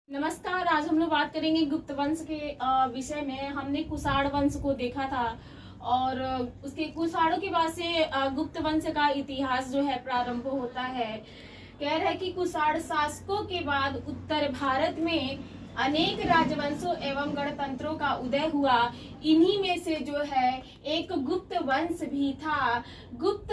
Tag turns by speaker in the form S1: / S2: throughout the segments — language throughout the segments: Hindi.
S1: नमस्कार। आज हम लोग बात करेंगे गुप्त वंश के विषय में। हमने कुषाण वंश को देखा था और उसके कुषाणों के बाद से गुप्त वंश का इतिहास जो है प्रारंभ होता है। कह रहा है कि कुषाण शासकों के बाद उत्तर भारत में अनेक राजवंशों एवं गणतंत्रों का उदय हुआ। इन्हीं में से जो है एक गुप्त वंश भी था। गुप्त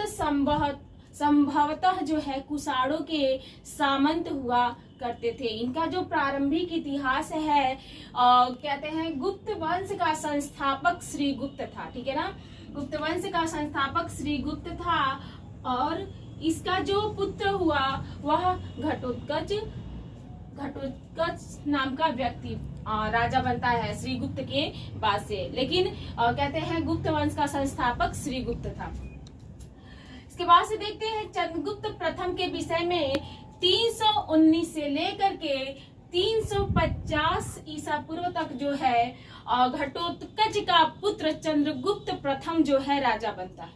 S1: संभवतः जो है कुषाणों के सामंत हुआ करते थे। इनका जो प्रारंभिक इतिहास है कहते हैं गुप्त वंश का संस्थापक श्री गुप्त था। ठीक है ना, गुप्त वंश का संस्थापक श्री गुप्त था और इसका जो पुत्र हुआ वह घटोत्कच नाम का व्यक्ति राजा बनता है श्री गुप्त के बाद से। लेकिन कहते हैं गुप्त वंश का संस्थापक श्री गुप्त था। इसके बाद से देखते हैं चंद्रगुप्त प्रथम के विषय में। 319 से लेकर के 350 ईसा पूर्व तक जो है घटोत्कच का पुत्र चंद्रगुप्त प्रथम जो है राजा बनता है।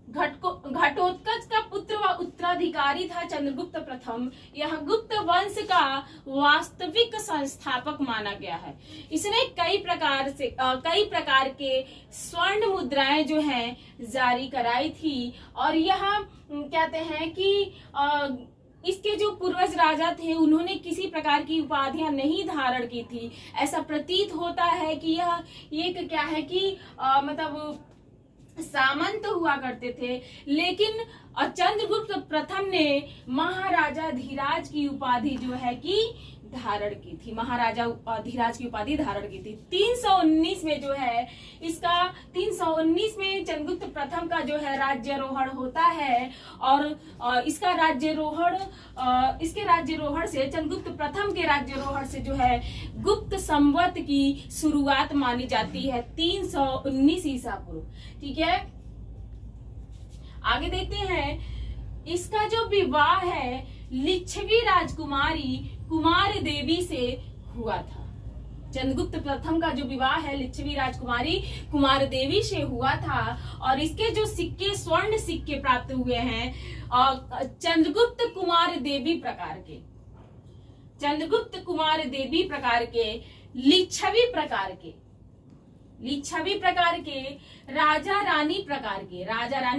S1: घटोत्कच का पुत्र व उत्तराधिकारी था चंद्रगुप्त प्रथम। यह गुप्त वंश का वास्तविक संस्थापक माना गया है। इसने कई प्रकार के स्वर्ण मुद्राएं जो हैं जारी कराई थी और यह कहते हैं कि इसके जो पूर्वज राजा थे उन्होंने किसी प्रकार की उपाधियां नहीं धारण की थी। ऐसा प्रतीत होता है कि यह एक क्या है कि मतलब सामंत हुआ करते थे। लेकिन चंद्रगुप्त प्रथम ने महाराजा धीराज की उपाधि जो है कि धारण की थी। महाराजा धीराज की उपाधि धारण की थी। 319 में जो है इसका 319 में चंद्रगुप्त प्रथम का जो है राज्यारोहण होता है और इसके राज्यारोहण से चंद्रगुप्त प्रथम के राज्यारोहण से जो है गुप्त संवत की शुरुआत मानी जाती है 319 ईसा पूर्व। ठीक है, आगे देखते हैं। इसका जो विवाह है लिच्छवी राजकुमारी कुमार देवी से हुआ था। चंद्रगुप्त प्रथम का जो विवाह है लिच्छवी राजकुमारी कुमार देवी से हुआ था और इसके जो सिक्के स्वर्ण सिक्के प्राप्त हुए हैं चंद्रगुप्त कुमार देवी प्रकार के लिच्छवी प्रकार के राजा रानी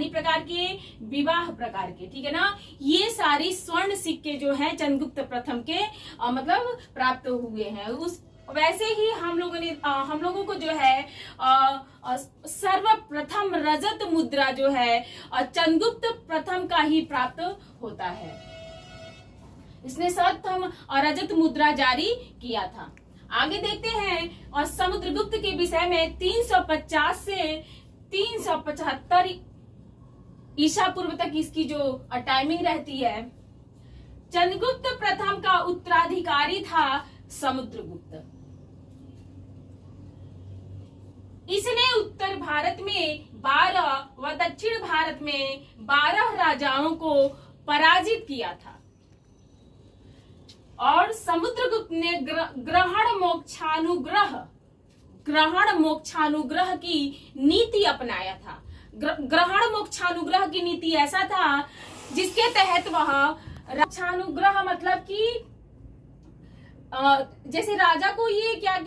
S1: प्रकार के विवाह प्रकार के। ठीक है ना, ये सारी स्वर्ण सिक्के जो हैं चंद्रगुप्त प्रथम के मतलब प्राप्त हुए हैं। उस वैसे ही हम लोगों को जो है सर्वप्रथम रजत मुद्रा जो है चंद्रगुप्त प्रथम का ही प्राप्त होता है। इसने सर्वप्रथम रजत मुद्रा जारी किया था। आगे देखते हैं और समुद्रगुप्त के विषय में 350 से 375 ईसा पूर्व तक इसकी जो टाइमिंग रहती है। चंद्रगुप्त प्रथम का उत्तराधिकारी था समुद्रगुप्त। इसने उत्तर भारत में 12 व दक्षिण भारत में 12 राजाओं को पराजित किया था और समुद्रगुप्त ने ग्रहण मोक्षानुग्रह की नीति अपनाया था। ग्रहण मोक्षानुग्रह की नीति ऐसा था जिसके तहत वह मोक्षानुग्रह मतलब कि जैसे राजा को ये क्या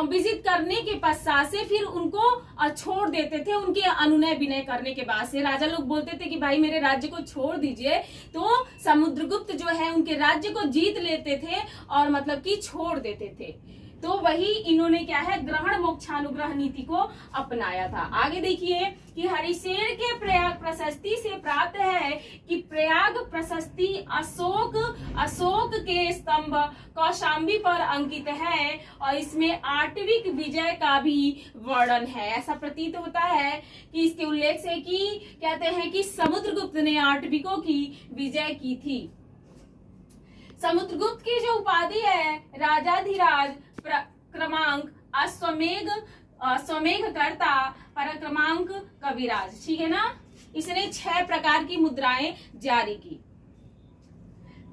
S1: विजिट करने के पश्चात से फिर उनको छोड़ देते थे। उनके अनुनय विनय करने के बाद से राजा लोग बोलते थे कि भाई मेरे राज्य को छोड़ दीजिए, तो समुद्रगुप्त जो है उनके राज्य को जीत लेते थे और मतलब कि छोड़ देते थे। तो वही इन्होंने क्या है ग्रहण मोक्षानुग्रह नीति को अपनाया था। आगे देखिए कि हरिशेन के प्रयाग प्रशस्ति से प्राप्त है कि प्रयाग प्रशस्ति अशोक के स्तंभ कौशाम्बी पर अंकित है और इसमें आटविक विजय का भी वर्णन है। ऐसा प्रतीत होता है कि इसके उल्लेख से कि कहते हैं कि समुद्रगुप्त ने आटविकों की विजय की थी। समुद्रगुप्त की जो उपाधि है राजाधिराज क्रमांक अश्वमेघ कर्ता पराक्रमांक कविराज। ठीक है ना, इसने 6 प्रकार की मुद्राएं जारी की।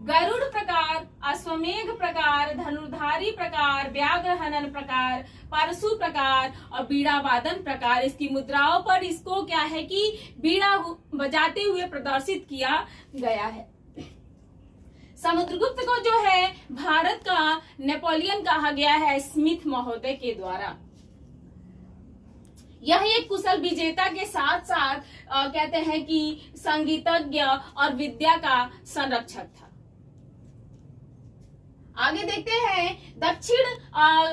S1: गरुड़ प्रकार, अश्वमेघ प्रकार, धनुर्धारी प्रकार, व्याघ्र हनन प्रकार, परशु प्रकार और बीड़ा वादन प्रकार। इसकी मुद्राओं पर इसको क्या है कि बीड़ा बजाते हुए प्रदर्शित किया गया है। समुद्रगुप्त को जो है भारत का नेपोलियन कहा गया है स्मिथ महोदय के द्वारा। यह एक कुशल विजेता के साथ साथ कहते हैं कि संगीतज्ञ और विद्या का संरक्षक था। आगे देखते हैं दक्षिण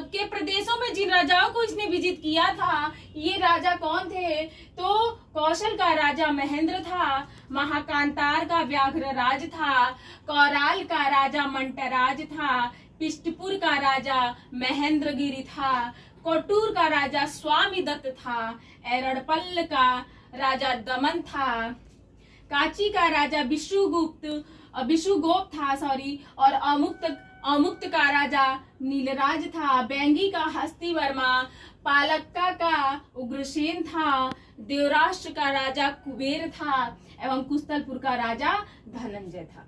S1: के प्रदेशों में जिन राजाओं को इसने विजिट किया था, ये राजा कौन थे? तो कौशल का राजा महेंद्र था, महाकांतार का व्याघ्रराज था, कौराल का राजा मंटराज था, पिष्टपुर का राजा महेंद्रगिरी था, कोटूर का राजा स्वामी दत्त था, एरड़पल्ल का राजा दमन था, काची का राजा विशुगोप था और अमुक्त का राजा नीलराज था, बेंगी का हस्ती वर्मा, पालक्का का उग्रसेन था, देवराष्ट्र का राजा कुबेर था एवं कुस्तलपुर का राजा धनंजय था।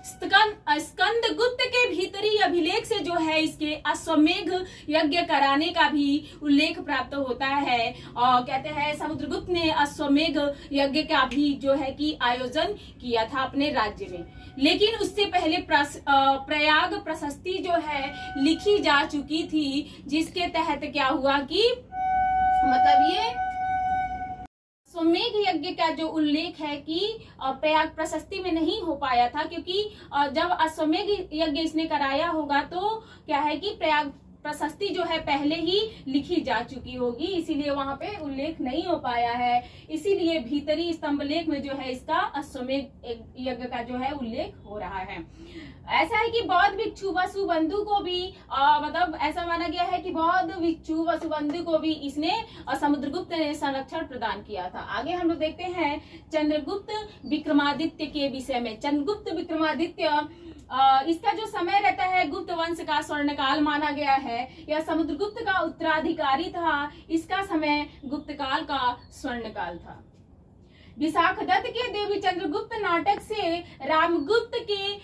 S1: स्कंद गुप्त के भीतरी अभिलेख से जो है इसके अश्वमेघ यज्ञ कराने का भी उल्लेख प्राप्त होता है और कहते हैं समुद्रगुप्त ने अश्वमेघ यज्ञ का भी जो है कि आयोजन किया था अपने राज्य में। लेकिन उससे पहले प्रयाग प्रशस्ति जो है लिखी जा चुकी थी, जिसके तहत क्या हुआ कि मतलब ये अश्वमेघ यज्ञ का जो उल्लेख है कि प्रयाग प्रशस्ति में नहीं हो पाया था, क्योंकि जब अश्वमेघ यज्ञ इसने कराया होगा तो क्या है कि प्रयाग प्रशस्ति जो है पहले ही लिखी जा चुकी होगी, इसीलिए वहां पे उल्लेख नहीं हो पाया है। इसीलिए भीतरी स्तंभलेख में जो है इसका अश्वमेघ यज्ञ का जो है उल्लेख हो रहा है। ऐसा है कि बौद्ध भिक्षु वसुबंधु को भी मतलब ऐसा माना गया है कि बौद्ध भिक्षु वसुबंधु को भी इसने समुद्रगुप्त ने संरक्षण प्रदान किया था। आगे हम लोग देखते हैं चंद्रगुप्त विक्रमादित्य के विषय में। चंद्रगुप्त विक्रमादित्य इसका जो समय रहता है गुप्त वंश का स्वर्णकाल माना गया है। यह समुद्रगुप्त का उत्तराधिकारी था। इसका समय गुप्त काल का स्वर्णकाल था। विशाखदत्त के देवी चंद्रगुप्त नाटक से रामगुप्त के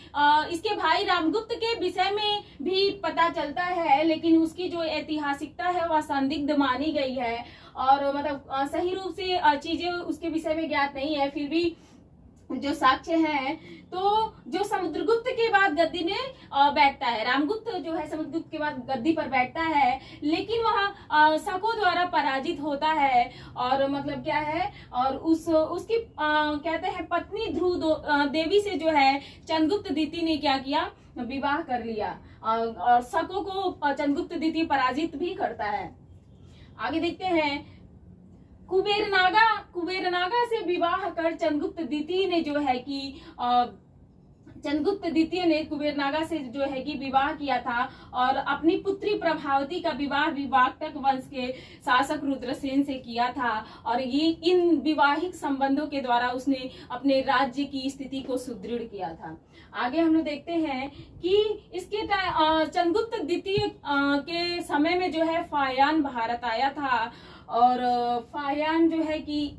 S1: इसके भाई रामगुप्त के विषय में भी पता चलता है, लेकिन उसकी जो ऐतिहासिकता है वह संदिग्ध मानी गई है और मतलब सही रूप से चीजें उसके विषय में ज्ञात नहीं है। फिर भी जो साक्ष्य है तो जो समुद्रगुप्त के बाद गद्दी में बैठता है, रामगुप्त जो है समुद्रगुप्त के बाद गद्दी पर बैठता है, लेकिन वह शकों द्वारा पराजित होता है और मतलब क्या है और उसकी कहते हैं पत्नी ध्रुव देवी से जो है चंद्रगुप्त द्वितीय ने क्या किया, विवाह कर लिया और शकों को चंद्रगुप्त द्वितीय पराजित भी करता है। आगे देखते हैं कुबेरनागा से विवाह कर चंद्रगुप्त द्वितीय ने जो है कि चंद्रगुप्त द्वितीय ने कुबेरनागा से जो है कि विवाह किया था और अपनी पुत्री प्रभावती का विवाह विवाक्तक वंश के शासक रुद्रसेन से किया था और ये इन विवाहिक संबंधों के द्वारा उसने अपने राज्य की स्थिति को सुदृढ़ किया था। आगे हम लोग देखते हैं कि इसके चंद्रगुप्त द्वितीय के समय में जो है फायान भारत आया था और फायान जो है कि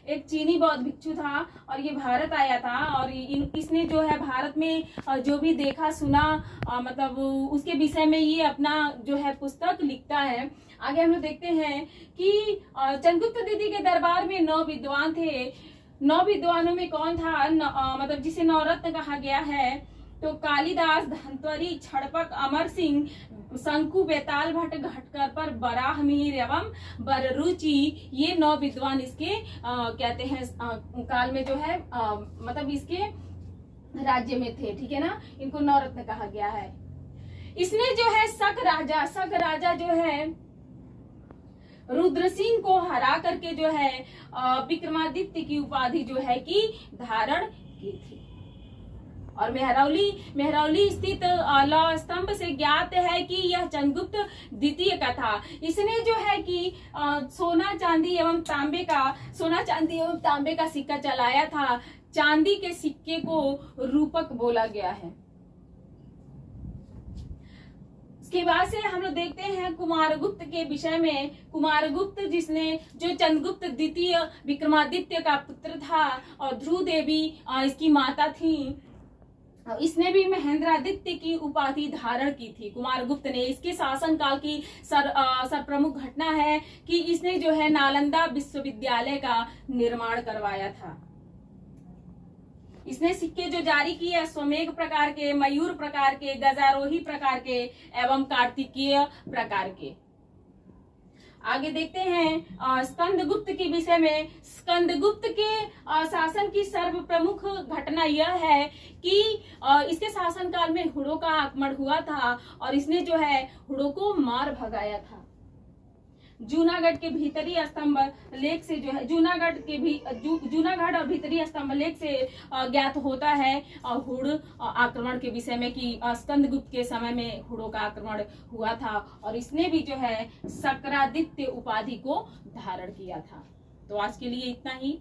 S1: एक चीनी बौद्ध भिक्षु था और ये भारत आया था और इसने जो है भारत में जो भी देखा सुना मतलब उसके विषय में ये अपना जो है पुस्तक लिखता है। आगे हम लोग देखते हैं कि चंद्रगुप्त द्वितीय के दरबार में 9 विद्वान थे। 9 विद्वानों में कौन था मतलब जिसे नवरत्न कहा गया है, तो कालिदास, धनत्वरी, छड़पक, अमर सिंह, शंकु, बेताल भट्ट, घटकर पर बराह मिहिर एवं बररुचि, ये 9 विद्वान इसके कहते हैं काल में जो है मतलब इसके राज्य में थे। ठीक है ना, इनको नवरत्न कहा गया है। इसने जो है शक राजा जो है रुद्र सिंह को हरा करके जो है विक्रमादित्य की उपाधि जो है कि धारण की थी। और मेहरौली स्थित लौह स्तंभ से ज्ञात है कि यह चंद्रगुप्त द्वितीय का था। इसने जो है कि सोना चांदी एवं तांबे का सिक्का चलाया था। चांदी के सिक्के को रूपक बोला गया है। इसके बाद से हम लोग देखते हैं कुमारगुप्त के विषय में। कुमारगुप्त जिसने जो चंद्रगुप्त द्वितीय विक्रमादित्य का पुत्र था और ध्रुव देवी इसकी माता थी, इसने भी महेंद्रादित्य की उपाधि धारण की थी कुमारगुप्त ने। इसके शासन काल की सर प्रमुख घटना है कि इसने जो है नालंदा विश्वविद्यालय का निर्माण करवाया था। इसने सिक्के जो जारी किए स्वमेघ प्रकार के, मयूर प्रकार के, गजारोही प्रकार के एवं कार्तिकीय प्रकार के। आगे देखते हैं स्कंदगुप्त के विषय में। स्कंदगुप्त के शासन की सर्व प्रमुख घटना यह है कि इसके शासन काल में हुड़ों का आक्रमण हुआ था और इसने जो है हुड़ों को मार भगाया था। जूनागढ़ के भीतरी स्तंभ लेख से जो है जूनागढ़ और भीतरी स्तंभ लेख से ज्ञात होता है हुड़ आक्रमण के विषय में कि स्कंदगुप्त के समय में हुड़ों का आक्रमण हुआ था और इसने भी जो है सक्रादित्य उपाधि को धारण किया था। तो आज के लिए इतना ही।